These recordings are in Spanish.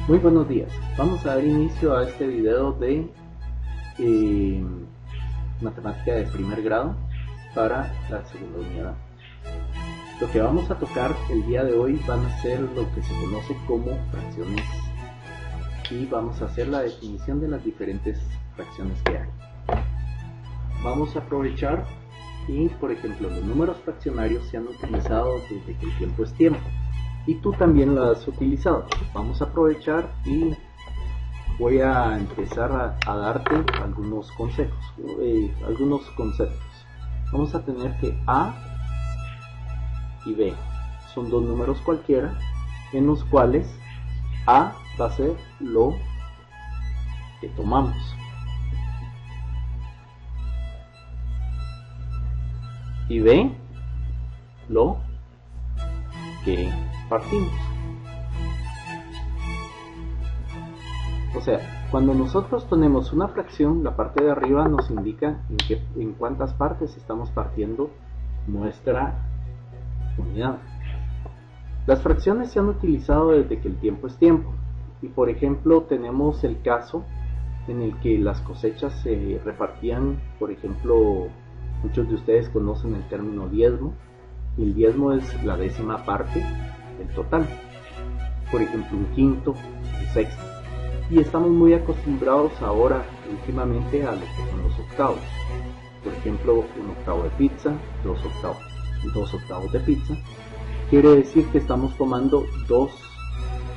Muy buenos días, vamos a dar inicio a este video de matemática de primer grado para la segunda unidad. Lo que vamos a tocar el día de hoy van a ser lo que se conoce como fracciones y vamos a hacer la definición de las diferentes fracciones que hay. Vamos a aprovechar y, por ejemplo, los números fraccionarios se han utilizado desde que el tiempo es tiempo. Y tú también lo has utilizado. Vamos a aprovechar y voy a empezar a darte algunos consejos, algunos conceptos. Vamos a tener que A y B son dos números cualquiera en los cuales A va a ser lo que tomamos y B lo que partimos. O sea, cuando nosotros tenemos una fracción, la parte de arriba nos indica en cuántas partes estamos partiendo nuestra unidad. Las fracciones se han utilizado desde que el tiempo es tiempo. Y por ejemplo, tenemos el caso en el que las cosechas se repartían, por ejemplo, muchos de ustedes conocen el término diezmo. Y el diezmo es la décima parte del total, por ejemplo un quinto, un sexto, y estamos muy acostumbrados ahora últimamente a lo que son los octavos. Por ejemplo, un octavo de pizza, dos octavos de pizza, quiere decir que estamos tomando dos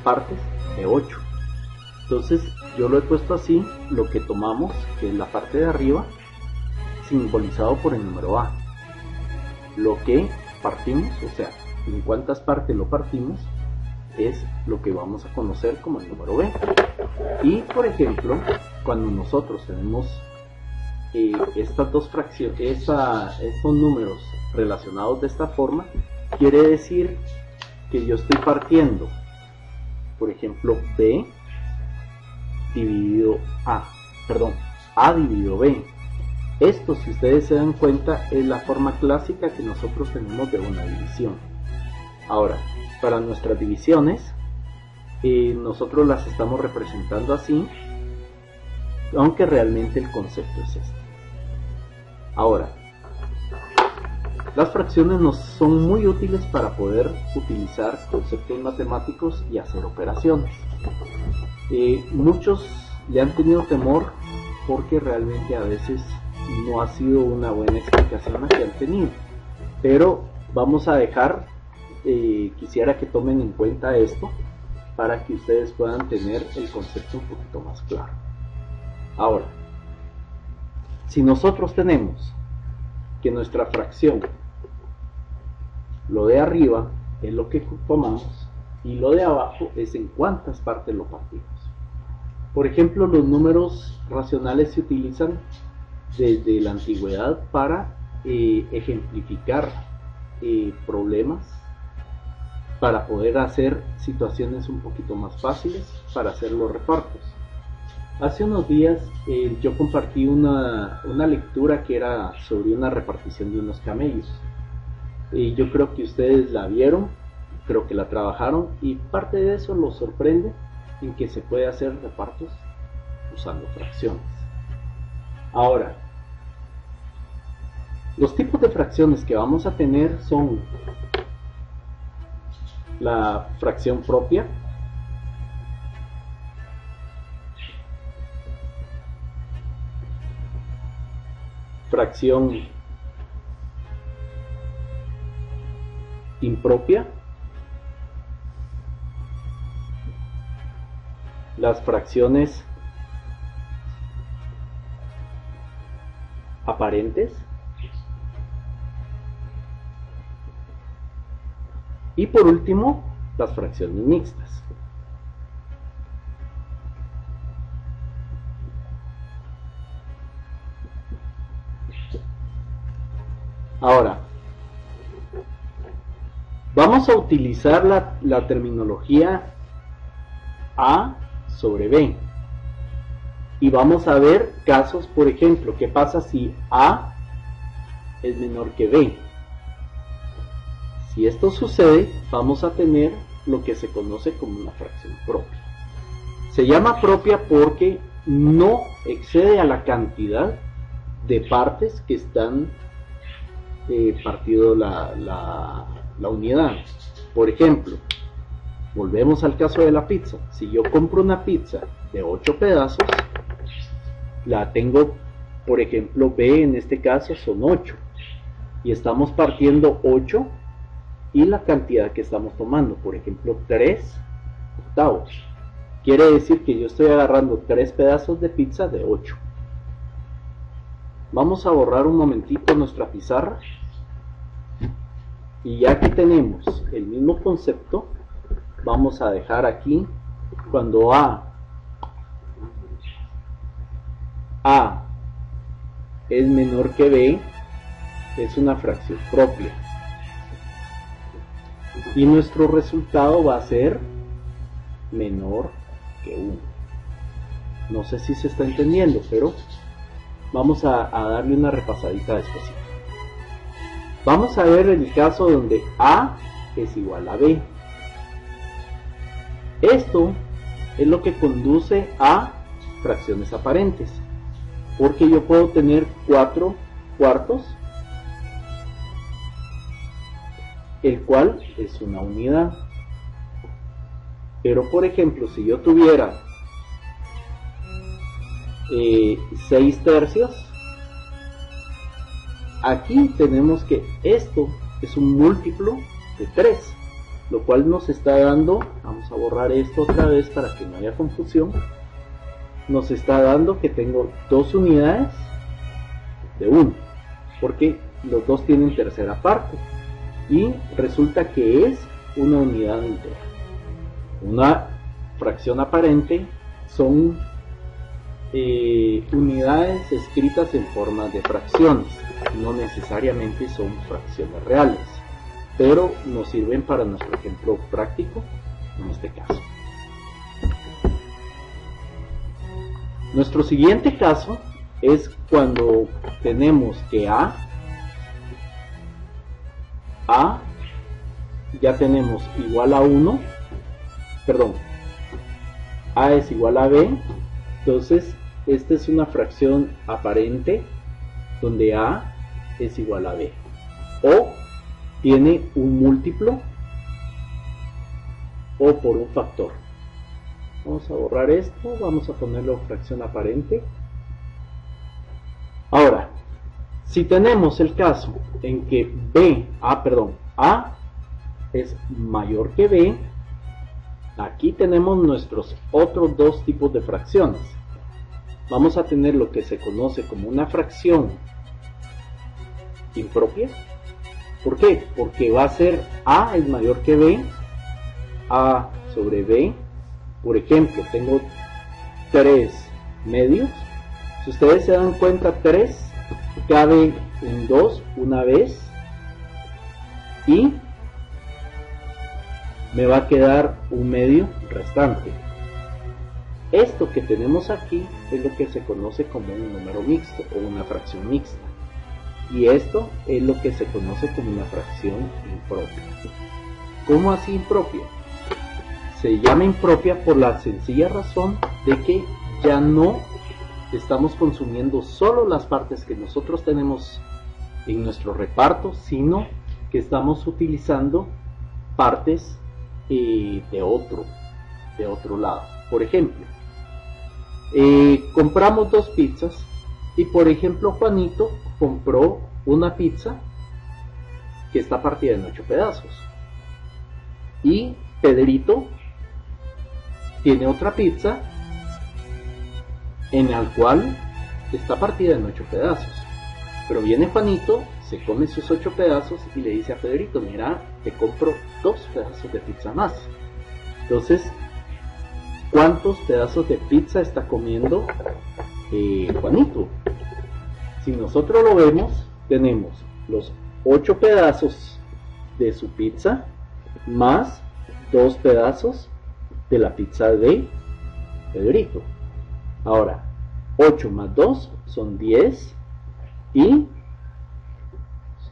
partes de 8. Entonces yo lo he puesto así, lo que tomamos, que es la parte de arriba, simbolizado por el número A. Lo que partimos, o sea, en cuántas partes lo partimos, es lo que vamos a conocer como el número B. Y por ejemplo, cuando nosotros tenemos estas dos fracciones, estos números relacionados de esta forma, quiere decir que yo estoy partiendo, por ejemplo, B dividido A dividido B. Esto, si ustedes se dan cuenta, es la forma clásica que nosotros tenemos de una división. Ahora, para nuestras divisiones, nosotros las estamos representando así, aunque realmente el concepto es este. Ahora, las fracciones nos son muy útiles para poder utilizar conceptos matemáticos y hacer operaciones. Muchos le han tenido temor porque realmente a veces no ha sido una buena explicación la que han tenido, pero vamos a dejar, quisiera que tomen en cuenta esto para que ustedes puedan tener el concepto un poquito más claro. Ahora, si nosotros tenemos que nuestra fracción, lo de arriba es lo que tomamos y lo de abajo es en cuántas partes lo partimos. Por ejemplo, los números racionales se utilizan desde la antigüedad para ejemplificar problemas, para poder hacer situaciones un poquito más fáciles para hacer los repartos. Hace unos días yo compartí una lectura que era sobre una repartición de unos camellos. Yo creo que ustedes la vieron, creo que la trabajaron, y parte de eso los sorprende en que se puede hacer repartos usando fracciones. Ahora, los tipos de fracciones que vamos a tener son la fracción propia, fracción impropia, las fracciones aparentes y por último las fracciones mixtas. Ahora vamos a utilizar la terminología A sobre B y vamos a ver casos, por ejemplo, qué pasa si A es menor que B. Si esto sucede, vamos a tener lo que se conoce como una fracción propia. Se llama propia porque no excede a la cantidad de partes que están partido la unidad. Por ejemplo, volvemos al caso de la pizza. Si yo compro una pizza de 8 pedazos, la tengo, por ejemplo, B en este caso son 8. Y estamos partiendo 8 y la cantidad que estamos tomando, por ejemplo, 3 octavos. Quiere decir que yo estoy agarrando 3 pedazos de pizza de 8. Vamos a borrar un momentito nuestra pizarra. Y ya que tenemos el mismo concepto, vamos a dejar aquí cuando A es menor que B, es una fracción propia. Y nuestro resultado va a ser menor que 1. No sé si se está entendiendo, pero vamos a darle una repasadita después. Vamos a ver el caso donde A es igual a B. Esto es lo que conduce a fracciones aparentes, porque yo puedo tener 4 cuartos, el cual es una unidad. Pero por ejemplo, si yo tuviera 6 tercios, aquí tenemos que esto es un múltiplo de 3, lo cual nos está dando, vamos a borrar esto otra vez para que no haya confusión, nos está dando que tengo 2 unidades de 1, porque los dos tienen tercera parte, y resulta que es una unidad entera. Una fracción aparente son unidades escritas en forma de fracciones, no necesariamente son fracciones reales, pero nos sirven para nuestro ejemplo práctico en este caso. Nuestro siguiente caso es cuando tenemos que A ya tenemos igual a 1, perdón, A es igual a B, entonces esta es una fracción aparente donde A es igual a B, o tiene un múltiplo o por un factor. Vamos a borrar esto, vamos a ponerlo fracción aparente. Ahora, si tenemos el caso en que A es mayor que B, aquí tenemos nuestros otros dos tipos de fracciones. Vamos a tener lo que se conoce como una fracción impropia. ¿Por qué? Porque va a ser A es mayor que B, A sobre B. Por ejemplo, tengo 3 medios. Si ustedes se dan cuenta, 3 cabe en 2 una vez y me va a quedar un medio restante. Esto que tenemos aquí es lo que se conoce como un número mixto o una fracción mixta, y esto es lo que se conoce como una fracción impropia. ¿Cómo así impropia? Se llama impropia por la sencilla razón de que ya no estamos consumiendo solo las partes que nosotros tenemos en nuestro reparto, sino que estamos utilizando partes de otro lado. Por ejemplo, compramos 2 pizzas y por ejemplo Juanito compró una pizza que está partida en 8 pedazos y Pedrito tiene otra pizza en la cual está partida en 8 pedazos, pero viene Juanito, se come sus 8 pedazos y le dice a Pedrito: mira, te compro 2 pedazos de pizza más. Entonces, ¿cuántos pedazos de pizza está comiendo Juanito? Si nosotros lo vemos, tenemos los 8 pedazos de su pizza más 2 pedazos de la pizza de Pedrito. Ahora, 8 más 2 son 10 y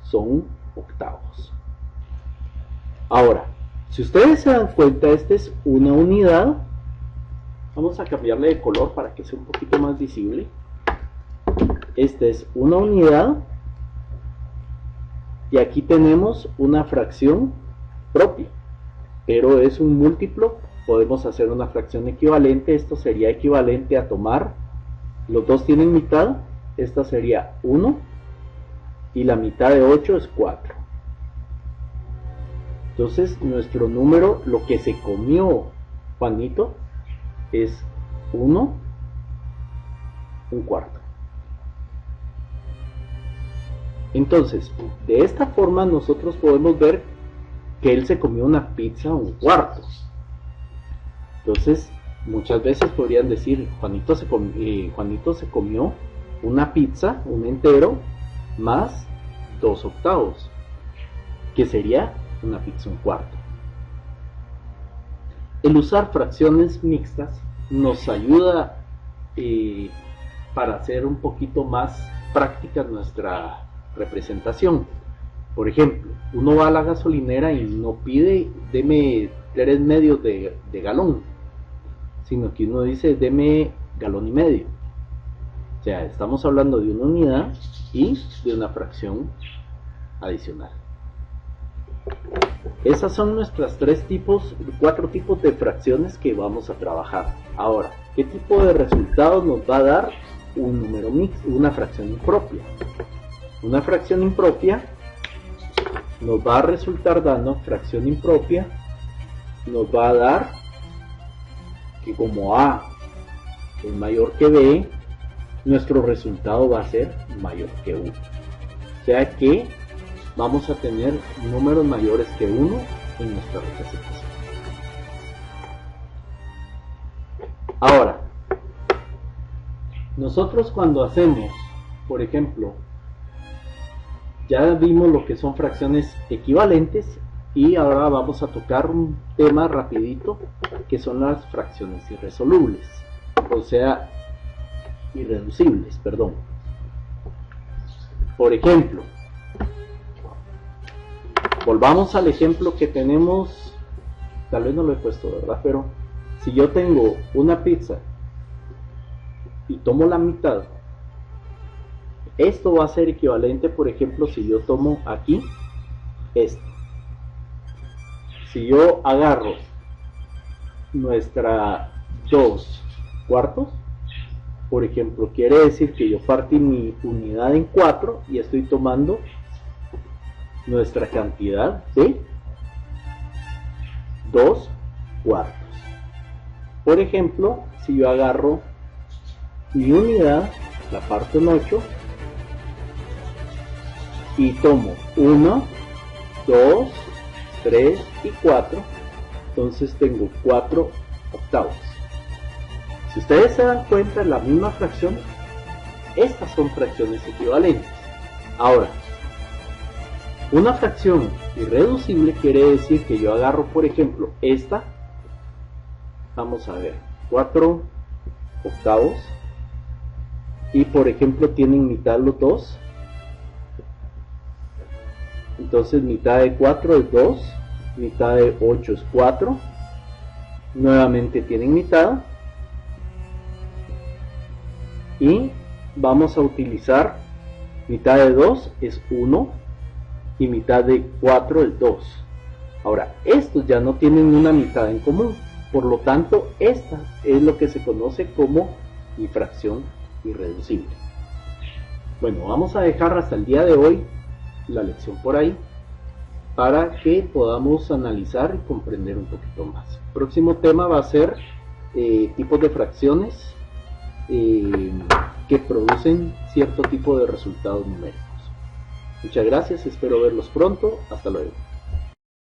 son octavos. Ahora, si ustedes se dan cuenta, esta es una unidad Vamos a cambiarle de color para que sea un poquito más visible. Esta es una unidad y aquí tenemos una fracción propia, pero es un múltiplo. Podemos hacer una fracción equivalente. Esto sería equivalente a tomar, los dos tienen mitad, esta sería 1 y la mitad de 8 es 4. Entonces nuestro número, lo que se comió Juanito, es 1 1/4. Entonces, de esta forma nosotros podemos ver que él se comió una pizza 1/4. Entonces, muchas veces podrían decir, Juanito se comió una pizza, un entero, más 2/8, que sería una pizza 1/4. El usar fracciones mixtas nos ayuda para hacer un poquito más práctica nuestra representación. Por ejemplo, uno va a la gasolinera y no pide deme 3 medios de galón, sino que uno dice deme 1,5 galones. O sea, estamos hablando de una unidad y de una fracción adicional. Esas son nuestras 4 tipos de fracciones que vamos a trabajar. Ahora, ¿qué tipo de resultados nos va a dar un número mixto, una fracción impropia? Una fracción impropia nos va a resultar dando fracción impropia, nos va a dar que como A es mayor que B, nuestro resultado va a ser mayor que 1. O sea que vamos a tener números mayores que 1 en nuestra representación. Ahora, nosotros cuando hacemos, por ejemplo, ya vimos lo que son fracciones equivalentes y ahora vamos a tocar un tema rapidito que son las fracciones irresolubles, o sea, irreducibles, perdón. Por ejemplo, volvamos al ejemplo que tenemos, tal vez no lo he puesto, ¿verdad? Pero si yo tengo una pizza y tomo la mitad, esto va a ser equivalente, por ejemplo, si yo tomo aquí esto. Si yo agarro nuestra 2/4, por ejemplo, quiere decir que yo partí mi unidad en 4 y estoy tomando nuestra cantidad de 2/4. Por ejemplo, si yo agarro mi unidad, la parto en 8 y tomo 1, 2, 3 y 4, entonces tengo 4/8. Si ustedes se dan cuenta, la misma fracción, estas son fracciones equivalentes. Ahora, una fracción irreducible quiere decir que yo agarro, por ejemplo, esta, vamos a ver, 4/8, y por ejemplo tienen mitad los dos, entonces mitad de 4 es 2, mitad de 8 es 4, nuevamente tienen mitad, y vamos a utilizar mitad de 2 es 1 y mitad de 4 es 2. Ahora, estos ya no tienen una mitad en común, por lo tanto esta es lo que se conoce como mi fracción irreducible. Bueno, vamos a dejar hasta el día de hoy la lección por ahí para que podamos analizar y comprender un poquito más. El próximo tema va a ser tipos de fracciones que producen cierto tipo de resultados numéricos. Muchas gracias, espero verlos pronto, hasta luego.